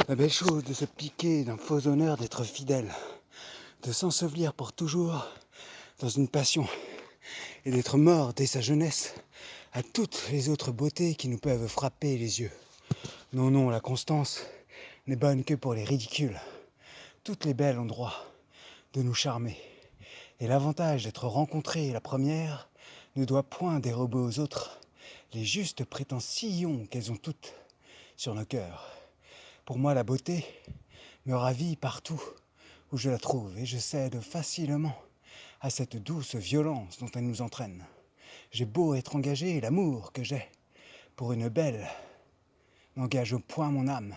La belle chose de se piquer d'un faux honneur d'être fidèle, de s'ensevelir pour toujours dans une passion et d'être mort dès sa jeunesse à toutes les autres beautés qui nous peuvent frapper les yeux. Non, non, la constance n'est bonne que pour les ridicules. Toutes les belles ont droit de nous charmer. Et l'avantage d'être rencontrée la première ne doit point dérober aux autres les justes prétentions qu'elles ont toutes sur nos cœurs. Pour moi, la beauté me ravit partout où je la trouve et je cède facilement à cette douce violence dont elle nous entraîne. J'ai beau être engagé, l'amour que j'ai pour une belle n'engage au point mon âme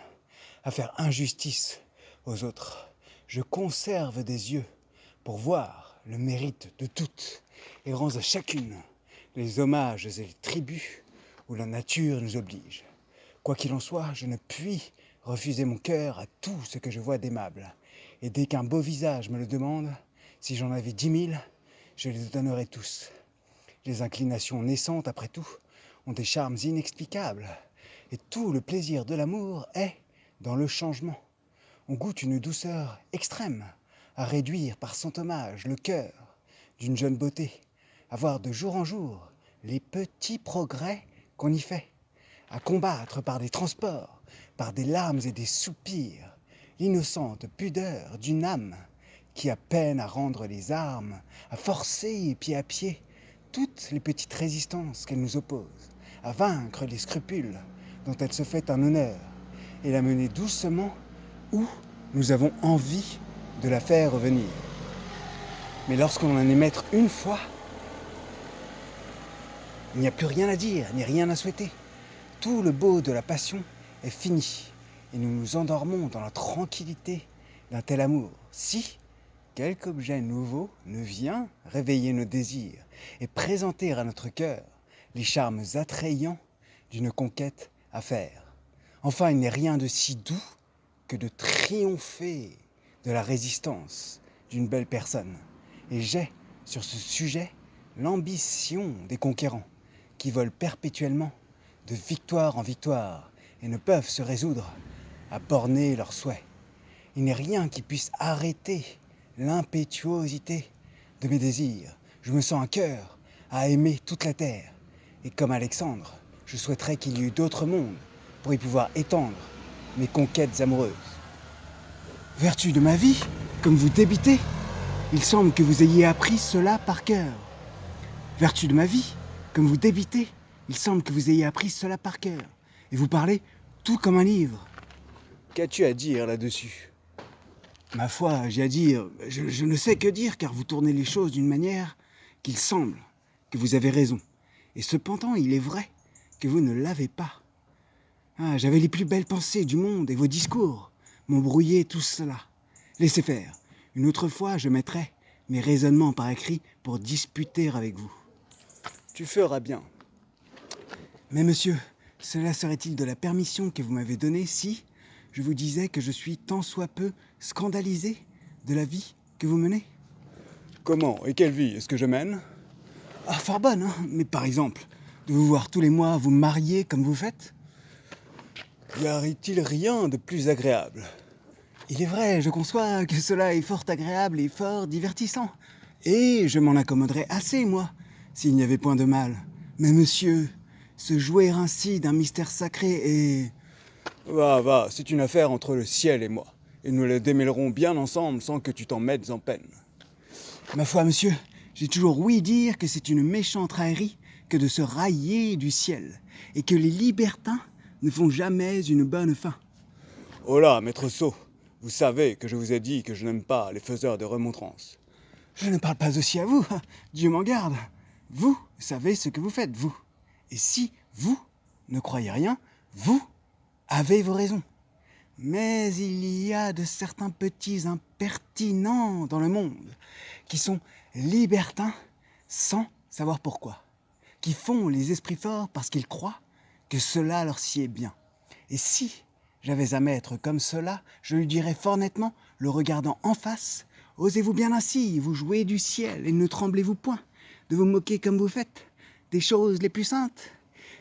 à faire injustice aux autres. Je conserve des yeux pour voir le mérite de toutes et rends à chacune les hommages et les tributs où la nature nous oblige. Quoi qu'il en soit, je ne puis refuser mon cœur à tout ce que je vois d'aimable. Et dès qu'un beau visage me le demande, si j'en avais 10 000, je les donnerais tous. Les inclinations naissantes, après tout, ont des charmes inexplicables. Et tout le plaisir de l'amour est dans le changement. On goûte une douceur extrême à réduire par cent hommages le cœur d'une jeune beauté, à voir de jour en jour les petits progrès qu'on y fait, à combattre par des transports, par des larmes et des soupirs, l'innocente pudeur d'une âme qui a peine à rendre les armes, à forcer pied à pied toutes les petites résistances qu'elle nous oppose, à vaincre les scrupules dont elle se fait un honneur, et la mener doucement où nous avons envie de la faire revenir. Mais lorsqu'on en est maître une fois, il n'y a plus rien à dire, ni rien à souhaiter. Tout le beau de la passion est fini, et nous nous endormons dans la tranquillité d'un tel amour. Si quelque objet nouveau ne vient réveiller nos désirs et présenter à notre cœur les charmes attrayants d'une conquête à faire. Enfin, il n'est rien de si doux que de triompher de la résistance d'une belle personne. Et j'ai, sur ce sujet, l'ambition des conquérants, qui volent perpétuellement de victoire en victoire et ne peuvent se résoudre à borner leurs souhaits. Il n'est rien qui puisse arrêter l'impétuosité de mes désirs. Je me sens un cœur à aimer toute la terre. Et comme Alexandre, je souhaiterais qu'il y eût d'autres mondes pour y pouvoir étendre mes conquêtes amoureuses. Vertu de ma vie, comme vous débitez, il semble que vous ayez appris cela par cœur. Vertu de ma vie, comme vous débitez, il semble que vous ayez appris cela par cœur. Et vous parlez tout comme un livre. Qu'as-tu à dire là-dessus ? Ma foi, j'ai à dire, je ne sais que dire, car vous tournez les choses d'une manière qu'il semble que vous avez raison. Et cependant, il est vrai que vous ne l'avez pas. Ah, j'avais les plus belles pensées du monde et vos discours m'ont brouillé tout cela. Laissez faire. Une autre fois, je mettrai mes raisonnements par écrit pour disputer avec vous. Tu feras bien. Mais monsieur, cela serait-il de la permission que vous m'avez donnée si je vous disais que je suis tant soit peu scandalisé de la vie que vous menez ? Comment et quelle vie est-ce que je mène ? Ah, fort bonne, hein ? Mais par exemple, de vous voir tous les mois vous marier comme vous faites ? Y a-t-il rien de plus agréable ? Il est vrai, je conçois que cela est fort agréable et fort divertissant. Et je m'en accommoderais assez, moi, s'il n'y avait point de mal. Mais monsieur, se jouer ainsi d'un mystère sacré est... Va, c'est une affaire entre le ciel et moi. Et nous la démêlerons bien ensemble sans que tu t'en mettes en peine. Ma foi, monsieur, j'ai toujours ouï dire que c'est une méchante raillerie que de se railler du ciel, et que les libertins ne font jamais une bonne fin. Oh là, maître Sot, vous savez que je vous ai dit que je n'aime pas les faiseurs de remontrances. Je ne parle pas aussi à vous, Dieu m'en garde. Vous savez ce que vous faites, vous. Et si vous ne croyez rien, vous avez vos raisons. Mais il y a de certains petits impertinents dans le monde qui sont libertins sans savoir pourquoi, qui font les esprits forts parce qu'ils croient que cela leur sied bien. Et si j'avais à m'être comme cela, je lui dirais fort nettement, le regardant en face, « Osez-vous bien ainsi, vous jouer du ciel, et ne tremblez-vous point de vous moquer comme vous faites des choses les plus saintes ?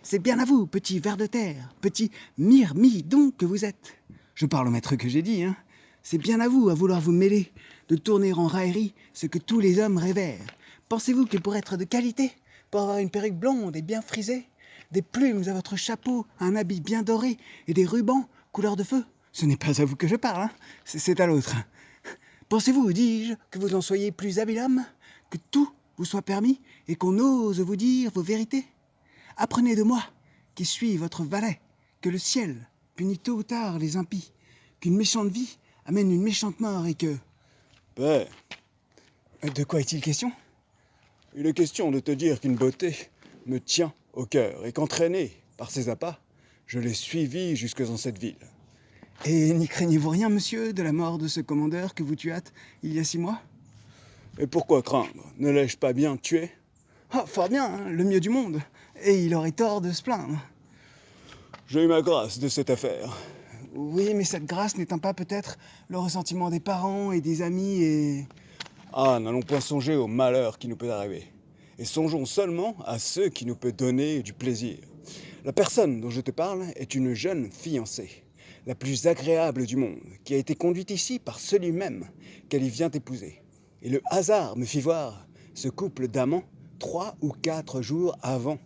C'est bien à vous, petit ver de terre, petit myrmidon que vous êtes. Je parle au maître que j'ai dit, hein. C'est bien à vous, à vouloir vous mêler, de tourner en raillerie ce que tous les hommes rêvèrent. Pensez-vous que pour être de qualité, pour avoir une perruque blonde et bien frisée, des plumes à votre chapeau, un habit bien doré et des rubans couleur de feu, ce n'est pas à vous que je parle, hein. C'est à l'autre. Pensez-vous, dis-je, que vous en soyez plus habile homme, que tout vous soit permis et qu'on ose vous dire vos vérités? Apprenez de moi, qui suis votre valet, que le ciel punit tôt ou tard les impies, qu'une méchante vie amène une méchante mort et que... Père, De quoi est-il question? il est question de te dire qu'une beauté me tient au cœur et qu'entraîné par ses appâts, je l'ai suivie jusque dans cette ville. Et n'y craignez-vous rien, monsieur, de la mort de ce commandeur que vous tuâtes il y a 6 mois? Et pourquoi craindre? Ne l'ai-je pas bien tué? Ah, fort bien, hein, le mieux du monde. Et il aurait tort de se plaindre. J'ai eu ma grâce de cette affaire. Oui, mais cette grâce n'étant pas peut-être le ressentiment des parents et des amis et... Ah, n'allons point songer au malheur qui nous peut arriver. Et songeons seulement à ce qui nous peut donner du plaisir. La personne dont je te parle est une jeune fiancée, la plus agréable du monde, qui a été conduite ici par celui même qu'elle y vient épouser. Et le hasard me fit voir ce couple d'amants 3 ou 4 jours avant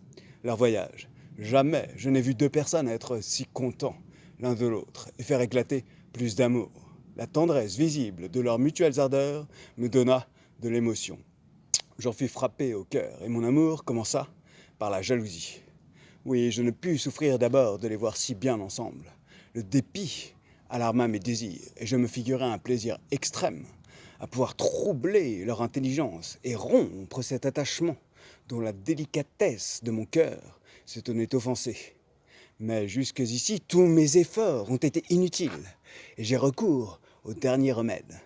leur voyage. Jamais je n'ai vu 2 personnes être si contents l'un de l'autre et faire éclater plus d'amour. La tendresse visible de leurs mutuelles ardeurs me donna de l'émotion. J'en fus frappé au cœur et mon amour commença par la jalousie. Oui, je ne pus souffrir d'abord de les voir si bien ensemble. Le dépit alarma mes désirs et je me figurais un plaisir extrême à pouvoir troubler leur intelligence et rompre cet attachement dont la délicatesse de mon cœur se tenait offensée. Mais jusqu'ici, tous mes efforts ont été inutiles et j'ai recours au dernier remède.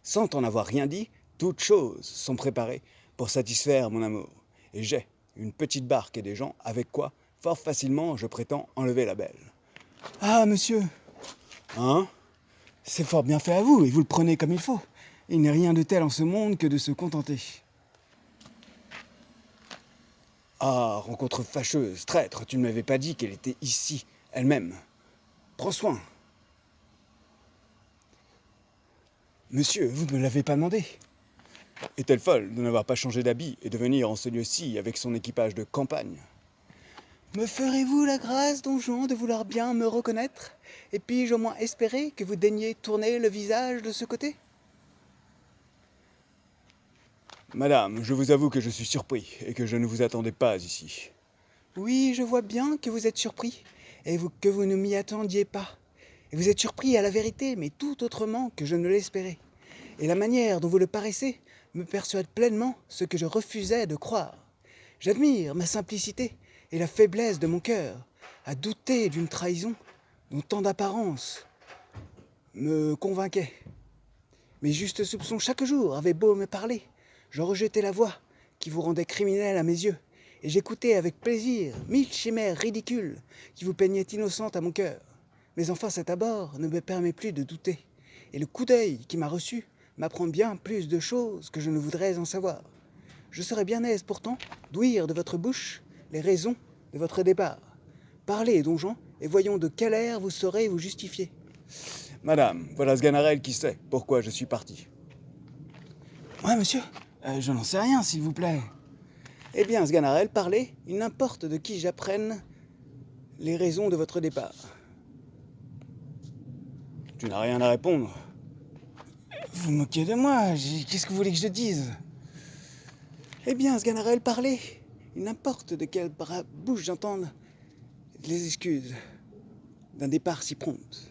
Sans en avoir rien dit, toutes choses sont préparées pour satisfaire mon amour. Et j'ai une petite barque et des gens avec quoi, fort facilement, je prétends enlever la belle. Ah, monsieur, Hein? c'est fort bien fait à vous et vous le prenez comme il faut. Il n'est rien de tel en ce monde que de se contenter. Ah, rencontre fâcheuse, traître, tu ne m'avais pas dit qu'elle était ici, elle-même. Prends soin. Monsieur, vous ne me l'avez pas demandé. Est-elle folle de n'avoir pas changé d'habit et de venir en ce lieu-ci avec son équipage de campagne? Me ferez-vous la grâce, donjon, de vouloir bien me reconnaître? Et puis-je au moins espérer que vous daigniez tourner le visage de ce côté? Madame, je vous avoue que je suis surpris et que je ne vous attendais pas ici. Oui, je vois bien que vous êtes surpris, et que vous ne m'y attendiez pas. Et vous êtes surpris à la vérité, mais tout autrement que je ne l'espérais. Et la manière dont vous le paraissez me persuade pleinement ce que je refusais de croire. J'admire ma simplicité et la faiblesse de mon cœur à douter d'une trahison dont tant d'apparence me convainquait. Mes justes soupçons chaque jour avaient beau me parler, je rejetais la voix qui vous rendait criminel à mes yeux, et j'écoutais avec plaisir 1000 chimères ridicules qui vous peignaient innocente à mon cœur. Mais enfin cet abord ne me permet plus de douter, et le coup d'œil qui m'a reçu m'apprend bien plus de choses que je ne voudrais en savoir. Je serais bien aise pourtant d'ouïr de votre bouche les raisons de votre départ. Parlez, donjon, et voyons de quel air vous saurez vous justifier. Madame, voilà Sganarelle qui sait pourquoi je suis parti. Ouais, monsieur, je n'en sais rien, s'il vous plaît. Eh bien, Sganarelle, parlez, il n'importe de qui j'apprenne les raisons de votre départ. Tu n'as rien à répondre. Vous moquez de moi, qu'est-ce que vous voulez que je dise? Eh bien, Sganarelle, parlez. Il n'importe de quelle bouche j'entende les excuses d'un départ si prompt.